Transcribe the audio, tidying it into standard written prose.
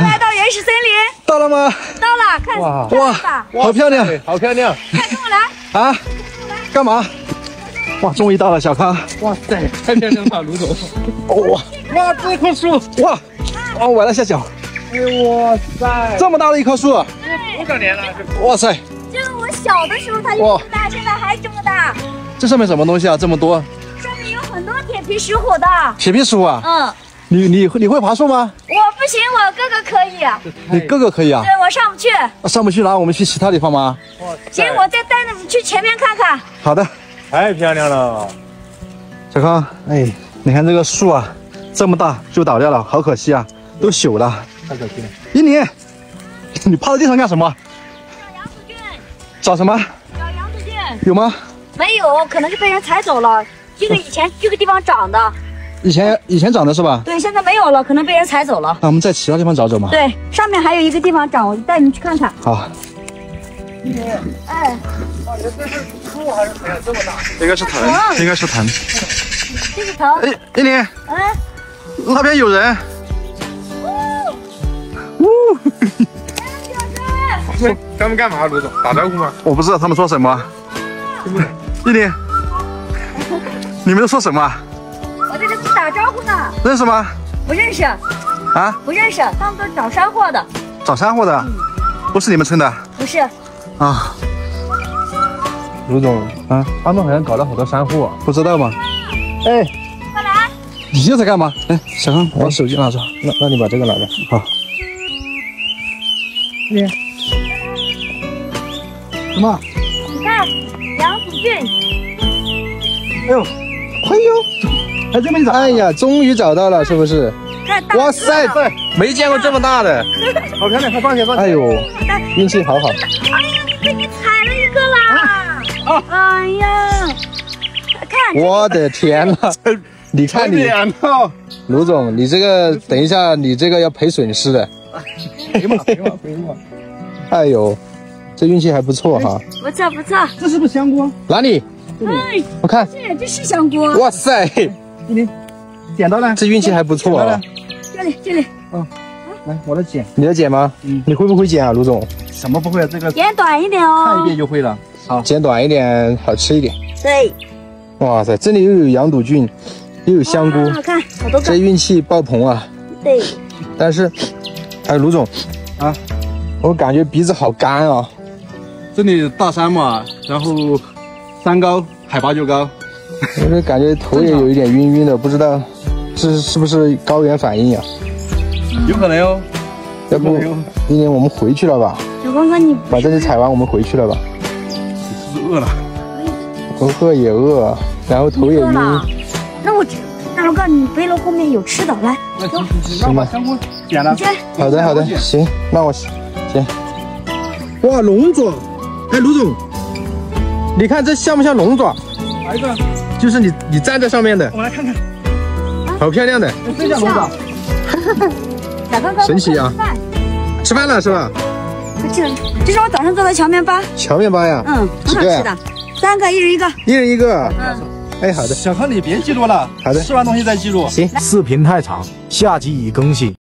们来到原始森林。到了吗？到了，看哇，好漂亮，好漂亮！快跟我来啊！干嘛？哇，终于到了，小康。哇塞，太漂亮了，卢总。哇，这棵树，哇，哦，崴了下脚。哎哇塞，这么大的一棵树，多少年了？哇塞，这个我小的时候它就这么大，现在还这么大。这上面什么东西啊？这么多？上面有很多铁皮石虎的。铁皮石虎啊？嗯。你会爬树吗？我不行，我哥哥可以。你哥哥可以啊？对，我上不去。上不去，然后我们去其他地方吗？行，我再带你们去前面看看。好的。太漂亮了，小康，哎，你看这个树啊，这么大就倒掉了，好可惜啊，都朽了，太可惜了。一年，你趴在地上干什么？找杨子菌。找什么？找杨子菌。有吗？没有，可能是被人踩走了。这个以前这个地方长的。以前长的是吧？对，现在没有了，可能被人踩走了。那我们在其他地方找找嘛。对，上面还有一个地方长，我带你们去看看。好。哎。哇，这是树还是藤啊？这么大？应该是藤，应该是藤。这是藤。哎，一年。哎。那边有人。他们干嘛？卢总打招呼吗？我不知道他们说什么。一年。你们都说什么？我在这打招呼呢。认识吗？不认识。啊？不认识，他们都是找山货的。找山货的？不是你们村的？不是。啊。卢总啊，他们好像搞了好多山货，不知道吗？哎，快来！你又在干嘛？哎，小康，把手机拿着。那你把这个拿着。好。你什么？你看，杨子菌。哎呦，哎这边找。哎呀，终于找到了，是不是？哇塞，没见过这么大的，好漂亮，快放下放下。哎呦，运气好好。哎呀，被你踩了一个啦！哎呀，看，我的天呐！你看你，卢总，你这个等一下，你这个要赔损失的。赔嘛。哎呦，这运气还不错哈。不错不错。这是不是香菇？哪里？哎，我看。这是香菇。哇塞，你捡到了？这运气还不错啊。这里。来，我来捡。你来捡吗？你会不会捡啊，卢总？什么不会？这个剪短一点哦。看一遍就会了。好，剪短一点，好吃一点。对。哇塞，这里又有羊肚菌，又有香菇，好看，好多个。这运气爆棚啊！对。但是，哎，卢总，啊，我感觉鼻子好干啊。这里大山嘛，然后山高，海拔就高。我这感觉头也有一点晕晕的，不知道是不是高原反应呀？有可能哟。要不今年我们回去了吧？小光哥，你把这里采完，我们回去了吧？你是不是饿了？我饿也饿，然后头也晕。那我告诉你，背篓后面有吃的，来，走。那我把香菇捡了。好的，行，那我行。哇，龙爪！哎，卢总，你看这像不像龙爪？哪一个？就是你站在上面的。我来看看。好漂亮的。真像龙爪。小刚哥，神奇啊！吃饭了是吧？这是我早上做的荞面包。荞面包呀？很好吃的。3个，一人一个。一人一个。哎，好的。小康，你别记录了。好的。吃完东西再记录。行。视频太长，下集已更新。